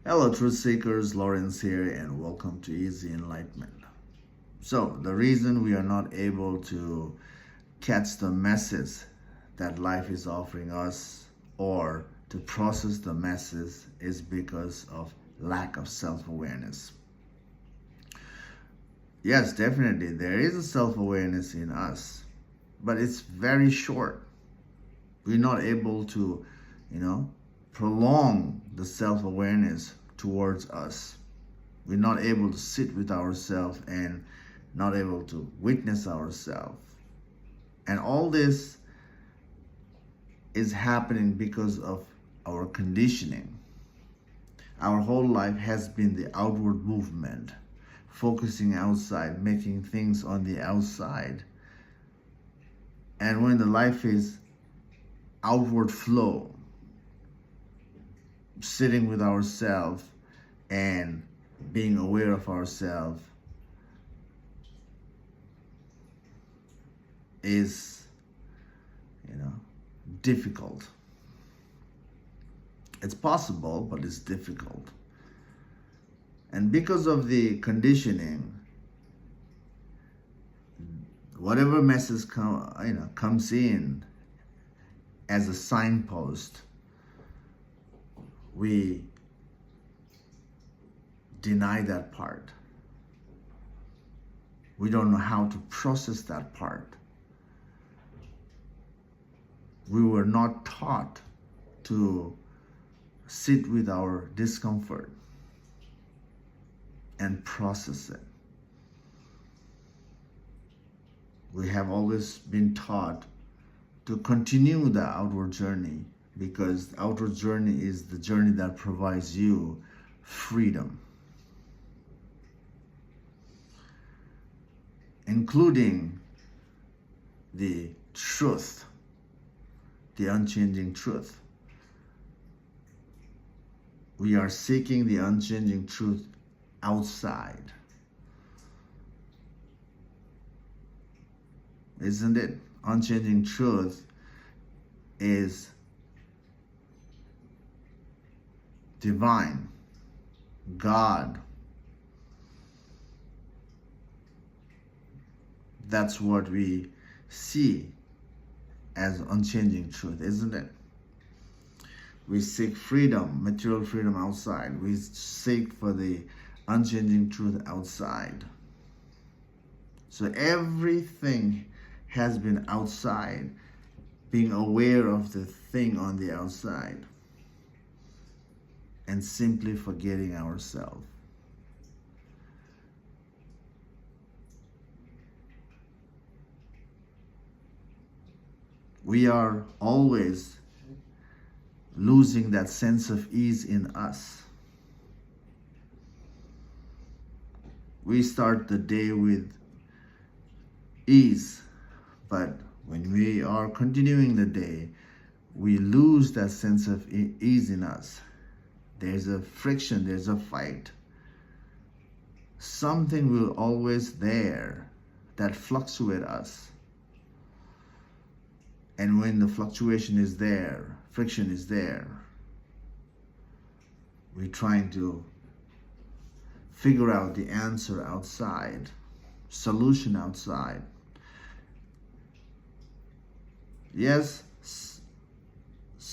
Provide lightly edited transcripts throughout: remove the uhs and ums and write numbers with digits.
Hello, truth seekers. Lawrence here, and welcome to Easy Enlightenment. So, the reason we are not able to catch the message that life is offering us or to process the message is because of lack of self awareness. Yes, definitely, there is a self awareness in us, but it's very short. We're not able to, you know, prolong the self awareness towards us. We're not able to sit with ourselves and not able to witness ourselves. And all this is happening because of our conditioning. Our whole life has been the outward movement, focusing outside, making things on the outside. And when the life is outward flow, sitting with ourselves and being aware of ourselves is, difficult. It's possible, but it's difficult. And because of the conditioning, whatever message comes in as a signpost, we deny that part. We don't know how to process that part. We were not taught to sit with our discomfort and process it. We have always been taught to continue the outward journey because the outward journey is the journey that provides you freedom, including the truth, the unchanging truth. We are seeking the unchanging truth outside. Isn't it? Unchanging truth is divine, God. That's what we see as unchanging truth, isn't it? We seek freedom, material freedom outside. We seek for the unchanging truth outside. So everything has been outside, being aware of the thing on the outside and simply forgetting ourselves. We are always losing that sense of ease in us. We start the day with ease, but when we are continuing the day, we lose that sense of ease in us. There's a friction, there's a fight. Something will always there that fluctuate us. And when the fluctuation is there, friction is there, we're trying to figure out the answer outside, solution outside. Yes,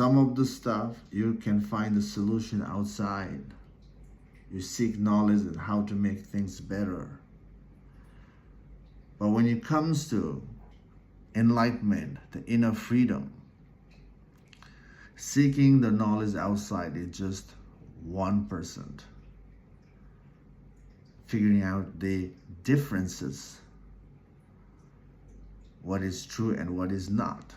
some of the stuff you can find the solution outside. You seek knowledge and how to make things better. But when it comes to enlightenment, the inner freedom, seeking the knowledge outside is just 1%. Figuring out the differences, what is true and what is not,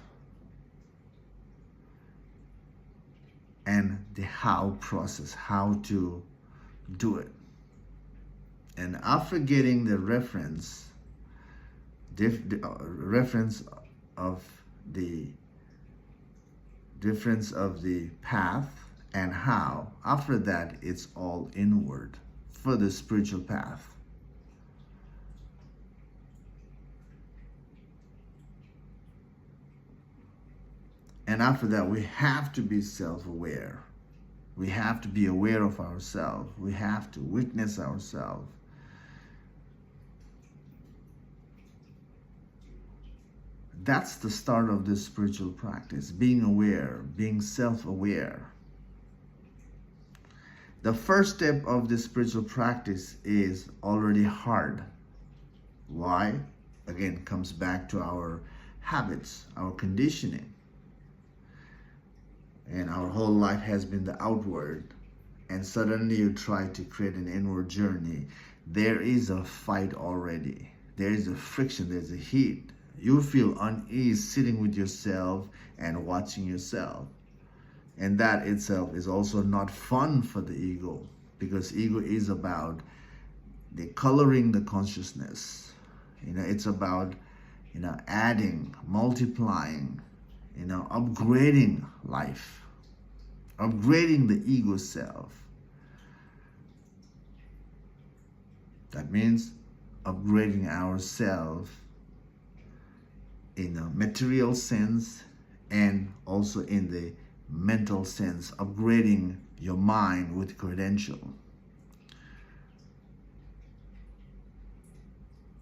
and the how process, how to do it. And after getting the reference of the difference of the path and how, after that it's all inward for the spiritual path. And after that we have to be self-aware. We have to be aware of ourselves. We have to witness ourselves. That's the start of this spiritual practice, being aware, being self-aware. The first step of this spiritual practice is already hard. Why? Again, comes back to our habits, our conditioning. And our whole life has been the outward. And suddenly you try to create an inward journey. There is a fight already. There is a friction, there's a heat. You feel unease sitting with yourself and watching yourself. And that itself is also not fun for the ego, because ego is about the coloring the consciousness. It's about, adding, multiplying, upgrading life, upgrading the ego self. That means upgrading ourselves in a material sense and also in the mental sense, upgrading your mind with credential.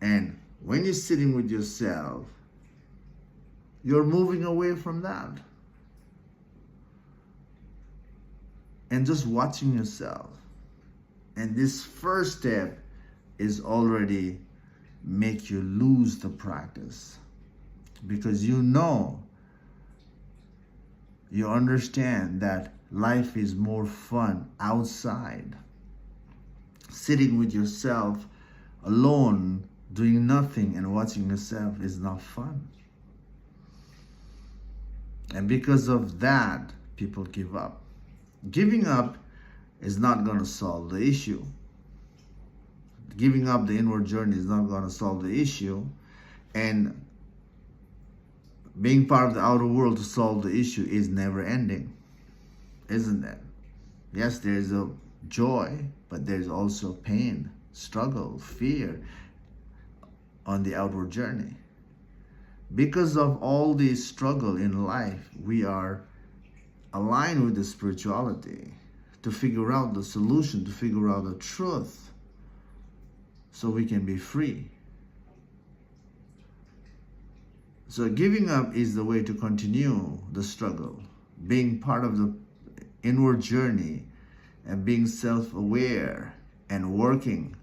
And when you're sitting with yourself, you're moving away from that and just watching yourself. And this first step is already make you lose the practice, because you understand that life is more fun outside. Sitting with yourself alone, doing nothing and watching yourself is not fun. And because of that, people give up. Giving up is not going to solve the issue. Giving up the inward journey is not going to solve the issue. And being part of the outer world to solve the issue is never ending, isn't it? Yes, there's a joy, but there's also pain, struggle, fear on the outward journey. Because of all this struggle in life, we are aligned with the spirituality to figure out the solution, to figure out the truth, so we can be free. So giving up is the way to continue the struggle, being part of the inward journey and being self-aware and working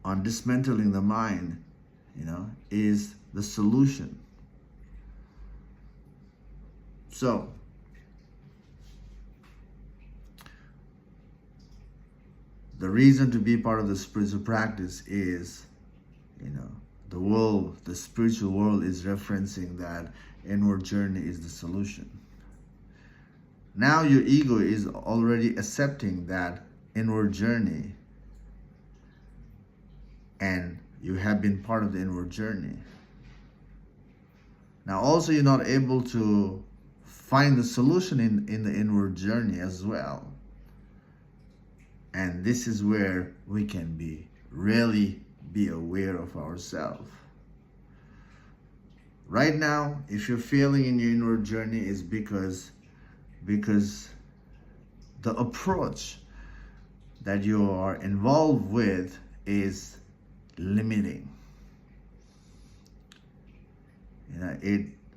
on dismantling the mind, is the solution. So, the reason to be part of the spiritual practice is, the spiritual world is referencing that inward journey is the solution. Now your ego is already accepting that inward journey, and you have been part of the inward journey. Now also you're not able to find the solution in the inward journey as well. And this is where we can really be aware of ourselves. Right now, if you're failing in your inward journey, is because the approach that you are involved with is limiting.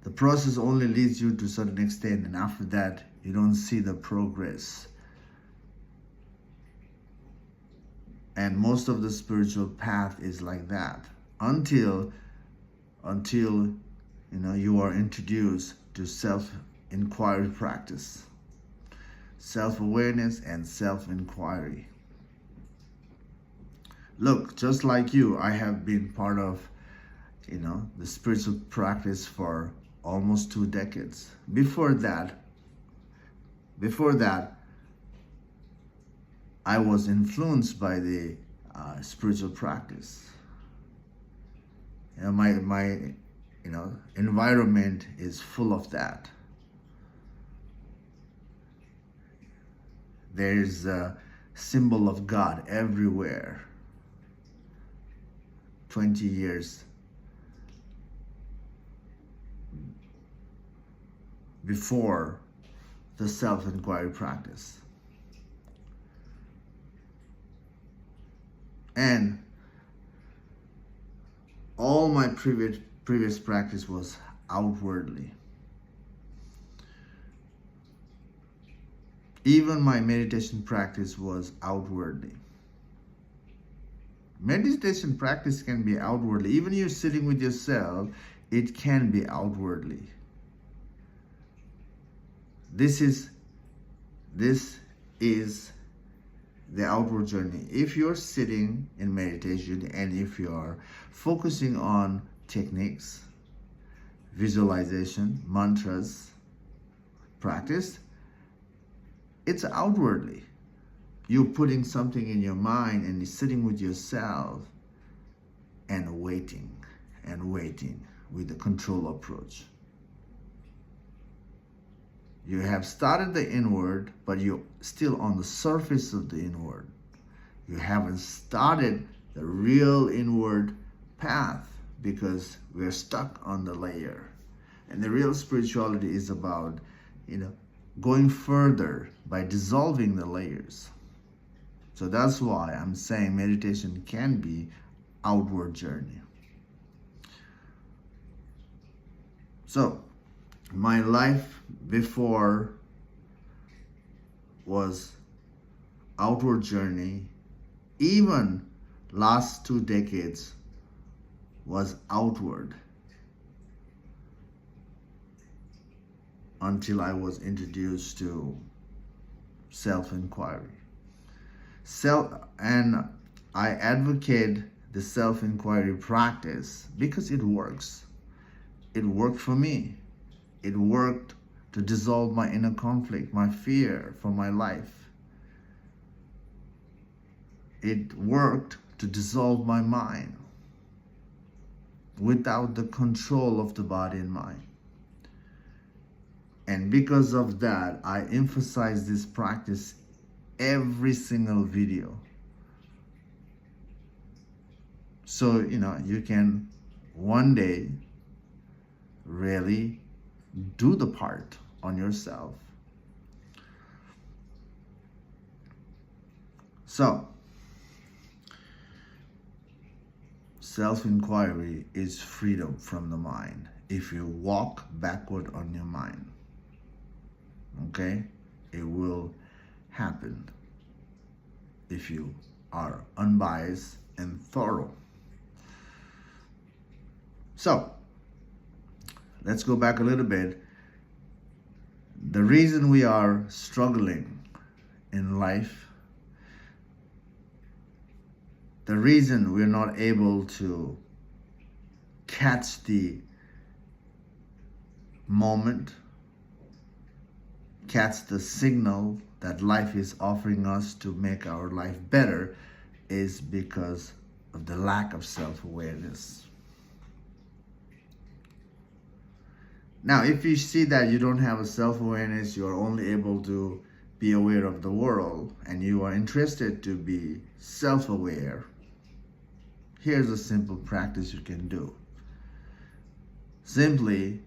The process only leads you to a certain extent, and after that, you don't see the progress. And most of the spiritual path is like that until you are introduced to self-inquiry practice, self-awareness and self-inquiry. Look, just like you, I have been part of the spiritual practice for almost 2 decades. Before that, I was influenced by the spiritual practice. My environment is full of that. There's a symbol of God everywhere. 20 years before the self-inquiry practice. And all my previous practice was outwardly. Even my meditation practice was outwardly. Meditation practice can be outwardly. Even you sitting with yourself, it can be outwardly. This is the outward journey. If you're sitting in meditation and if you're focusing on techniques, visualization, mantras, practice, it's outwardly. You're putting something in your mind and you're sitting with yourself and waiting with the control approach. You have started the inward, but you're still on the surface of the inward. You haven't started the real inward path because we're stuck on the layer. And the real spirituality is about, going further by dissolving the layers. So that's why I'm saying meditation can be outward journey. So my life before was outward journey. Even last 2 decades was outward until I was introduced to self-inquiry. And I advocate the self-inquiry practice because it works. It worked for me. It worked to dissolve my inner conflict, my fear for my life. It worked to dissolve my mind without the control of the body and mind. And because of that, I emphasize this practice every single video. So, you can one day really do the part on yourself. So, self-inquiry is freedom from the mind. If you walk backward on your mind, okay, it will happen if you are unbiased and thorough. So, let's go back a little bit. The reason we are struggling in life, the reason we're not able to catch the moment, catch the signal that life is offering us to make our life better, is because of the lack of self-awareness. Now, if you see that you don't have a self-awareness, you are only able to be aware of the world, and you are interested to be self-aware, here's a simple practice you can do. Simply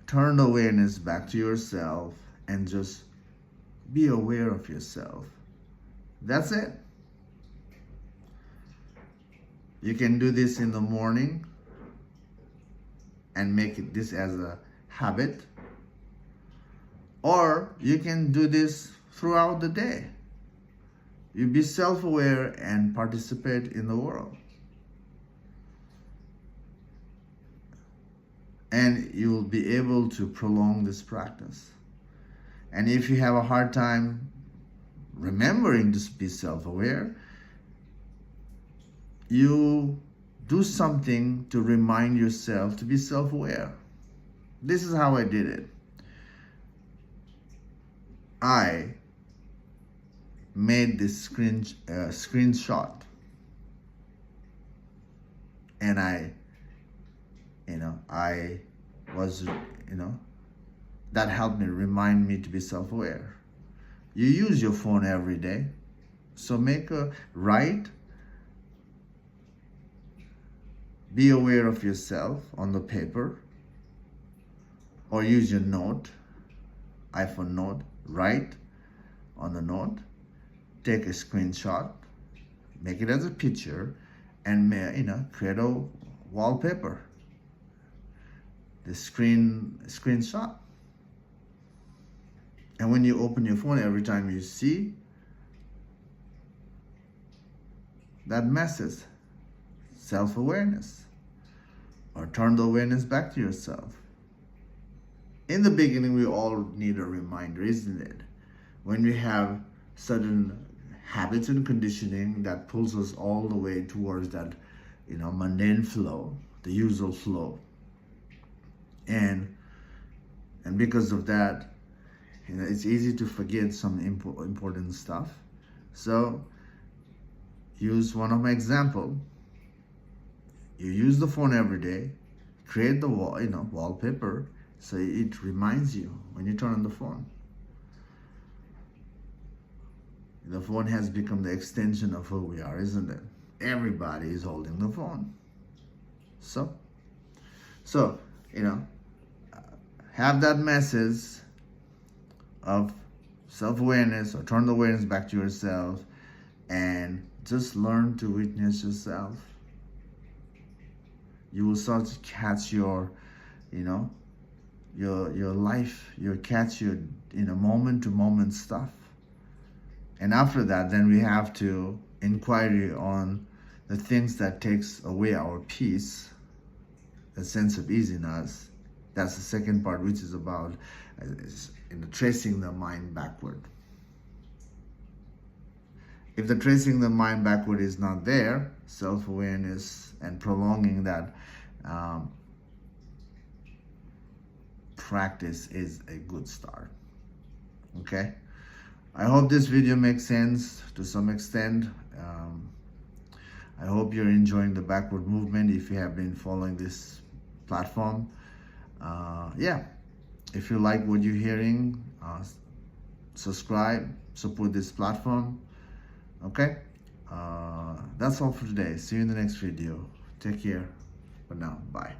turn the awareness back to yourself and just be aware of yourself. That's it. You can do this in the morning and make this as a habit, or you can do this throughout the day. You be self-aware and participate in the world. And you will be able to prolong this practice. And if you have a hard time remembering to be self-aware, you do something to remind yourself to be self-aware. This is how I did it. I made this screenshot, and I was, that helped me, remind me to be self-aware. You use your phone every day, so write, be aware of yourself on the paper, or use your note, iPhone note, write on the note, take a screenshot, make it as a picture, and create a wallpaper, the screenshot. And when you open your phone, every time you see that message, self-awareness, or turn the awareness back to yourself. In the beginning, we all need a reminder, isn't it? When we have certain habits and conditioning that pulls us all the way towards that, mundane flow, the usual flow. And because of that, it's easy to forget some important stuff. So use one of my example. You use the phone every day, create the wallpaper, so it reminds you when you turn on the phone. The phone has become the extension of who we are, isn't it? Everybody is holding the phone. So have that message of self-awareness, or turn the awareness back to yourself, and just learn to witness yourself. You will start to catch your life. You'll catch your moment to moment stuff. And after that, then we have to inquiry on the things that takes away our peace, a sense of ease in us. That's the second part, which is about tracing the mind backward. If the tracing the mind backward is not there, self-awareness and prolonging that practice is a good start. Okay? I hope this video makes sense to some extent. I hope you're enjoying the backward movement if you have been following this platform. If you like what you're hearing, subscribe, support this platform. Okay? That's all for today. See you in the next video. Take care. For now, bye.